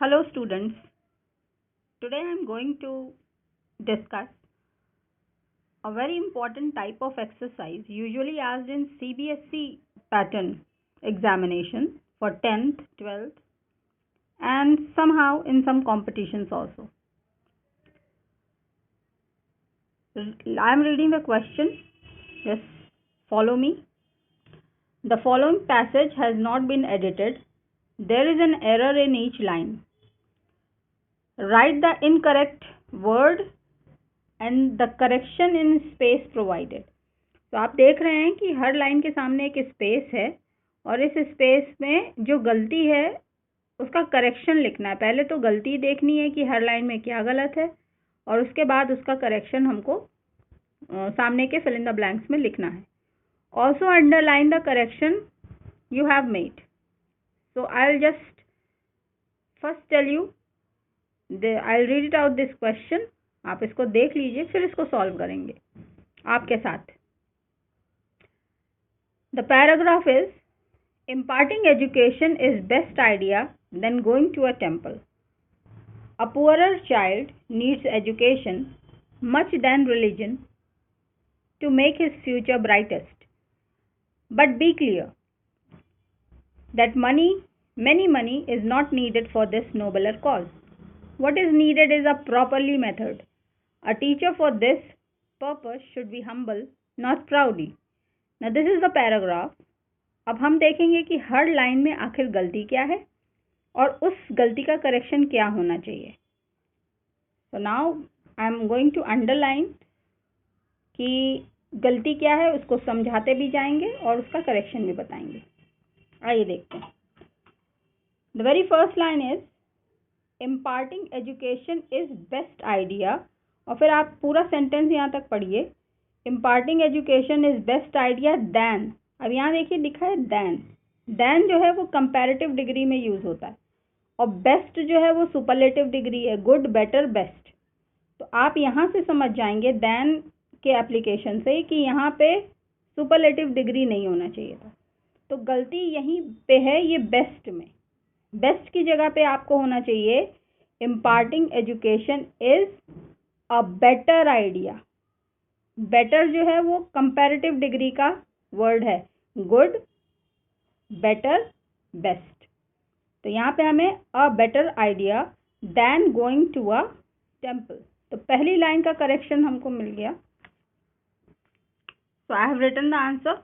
Hello students, today I am going to discuss a very important type of exercise usually asked in CBSE pattern examination for 10th, 12th and somehow in some competitions also. I am reading the question, just follow me. The following passage has not been edited. There is an error in each line. Write the incorrect word and the correction in space provided. तो आप देख रहे हैं कि हर line के सामने एक space है और इस स्पेस में जो गलती है उसका करेक्शन लिखना है। पहले तो गलती देखनी है कि हर लाइन में क्या गलत है और उसके बाद उसका करेक्शन हमको सामने के फिल इन द ब्लैंक्स में लिखना है। Also underline the correction you have made. So I will just first tell you, I will read it out this question. आप इसको देख लीजिए, फिर इसको सॉल्व करेंगे आपके साथ। The paragraph is, imparting education is best idea than going to a temple. A poorer child needs education much than religion to make his future brightest. But be clear that many money is not needed for this nobler cause. What is needed is a properly method. A teacher for this purpose should be humble, not proudy. Now this is the paragraph. अब हम देखेंगे कि हर line में आखिर गलती क्या है और उस गलती का करेक्शन क्या होना चाहिए। तो now I am going to underline कि गलती क्या है, उसको समझाते भी जाएंगे और उसका करेक्शन भी बताएंगे। आइए देखते हैं। The very first line is, imparting education is best idea, और फिर आप पूरा सेंटेंस यहाँ तक पढ़िए। Imparting education is best idea than, अब यहाँ देखिए लिखा है दैन। दैन जो है वो कंपैरेटिव डिग्री में यूज होता है और बेस्ट जो है वो सुपरलेटिव डिग्री है, गुड, बेटर, बेस्ट। तो आप यहाँ से समझ जाएंगे दैन के एप्लीकेशन से कि यहाँ पे सुपरलेटिव डिग्री नहीं होना चाहिए था। तो गलती यहीं पे है, ये बेस्ट में। बेस्ट की जगह पे आपको होना चाहिए imparting education is a better idea. Better जो है वो कंपैरेटिव डिग्री का वर्ड है, गुड, बेटर, बेस्ट। तो यहाँ पे हमें a better idea than going to a temple. तो पहली लाइन का करेक्शन हमको मिल गया। So I have written the answer,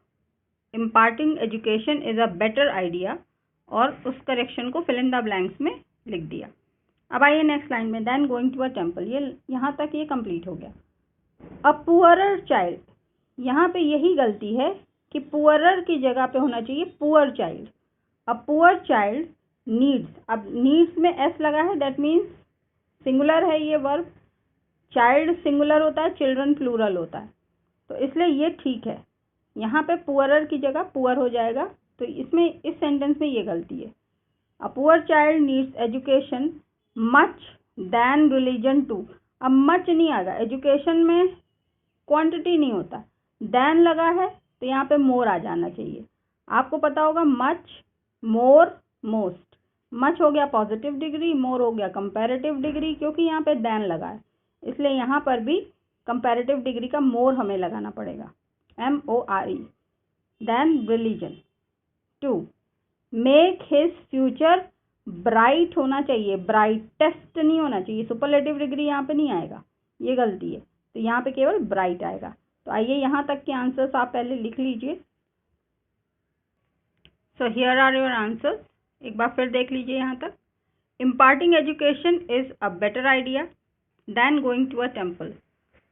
imparting education is a better idea, और उस करेक्शन को फिल इन द ब्लैंक्स में लिख दिया। अब आइए नेक्स्ट लाइन में, than going to a temple. ये यहाँ तक ये कंप्लीट हो गया। अ पुअरर चाइल्ड, यहाँ पे यही गलती है कि पुअरर की जगह पे होना चाहिए पुअर चाइल्ड। अ पुअर चाइल्ड नीड्स, अब नीड्स में एस लगा है, दैट मीन्स सिंगुलर है ये वर्ब। चाइल्ड सिंगुलर होता है, चिल्ड्रन प्लूरल होता है, तो इसलिए ये ठीक है। यहाँ पे पुअरर की जगह पुअर हो जाएगा, तो इसमें इस सेंटेंस में ये गलती है। A poor child needs education much than religion to. अब मच नहीं आएगा, एजुकेशन में क्वांटिटी नहीं होता, दैन लगा है तो यहाँ पे मोर आ जाना चाहिए। आपको पता होगा मच, मोर, मोस्ट। मच हो गया पॉजिटिव डिग्री, मोर हो गया कंपैरेटिव डिग्री, क्योंकि यहाँ पे दैन लगा है, इसलिए यहाँ पर भी कंपैरेटिव डिग्री का मोर हमें लगाना पड़ेगा, MORE। Than religion to make his future bright होना चाहिए, ब्राइटेस्ट नहीं होना चाहिए। सुपरलेटिव डिग्री यहाँ पे नहीं आएगा, ये गलती है, तो यहाँ पे केवल ब्राइट आएगा। तो आइए यहाँ तक के आंसर्स आप पहले लिख लीजिए। So here are your answers, एक बार फिर देख लीजिए यहाँ तक। Imparting education is a better idea than going to a temple.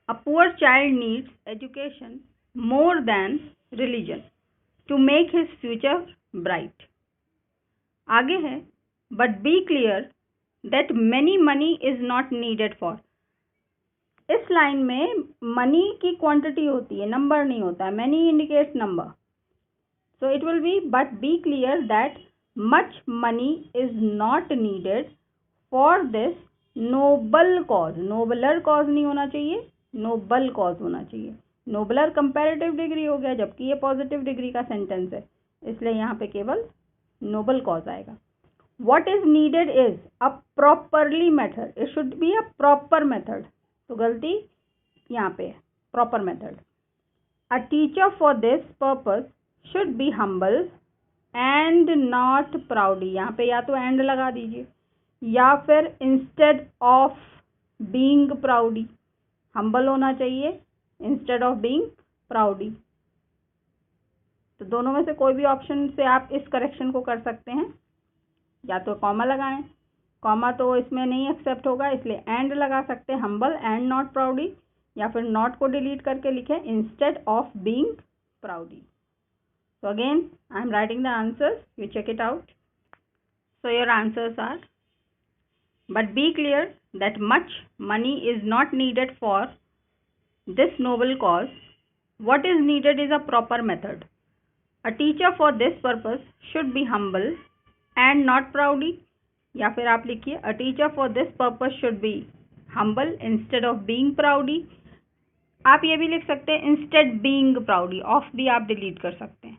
A poor child needs education more than religion to make his future bright. आगे है, but be clear that many money is not needed for. इस line में money की quantity होती है, number नहीं होता है। Many indicates number, so it will be but be clear that much money is not needed for this noble cause. Nobler cause नहीं होना चाहिए, नोबल कॉज होना चाहिए। नोबलर कंपैरेटिव डिग्री हो गया, जबकि ये पॉजिटिव डिग्री का सेंटेंस है, इसलिए यहाँ पे केवल नोबल कॉज आएगा। what is needed is a properly method. It should be a proper method. तो गलती यहाँ पे proper method. A teacher for this purpose should be humble and not proudy. यहाँ पे या तो and लगा दीजिए या फिर instead of being proudy. humble होना चाहिए instead of being proudy. तो दोनों में से कोई भी ऑप्शन से आप इस करेक्शन को कर सकते हैं. या तो कॉमा लगाएं, कॉमा तो इसमें नहीं एक्सेप्ट होगा इसलिए एंड लगा सकते हैं humble and not proudy, या फिर नॉट को डिलीट करके लिखें instead of being proudy. So again I am writing the answers, you check it out. So your answers are, but be clear that much money is not needed for this noble cause. What is needed is a proper method. A teacher for this purpose should be humble and not proudy. या फिर आप लिखिए a teacher for this purpose should be humble instead of being proudy. आप ये भी लिख सकते हैं instead being proudy, ऑफ भी आप डिलीट कर सकते हैं.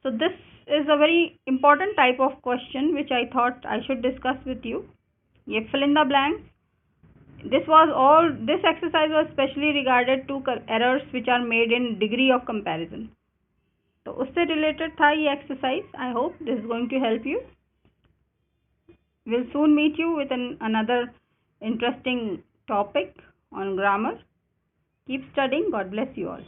So this is a very important type of question which I thought I should discuss with you. ये fill in the blanks. This exercise was specially regarded to errors which are made in degree of comparison. तो उससे related था ये exercise. I hope this is going to help you. We'll soon meet you with another interesting topic on grammar. Keep studying. God bless you all.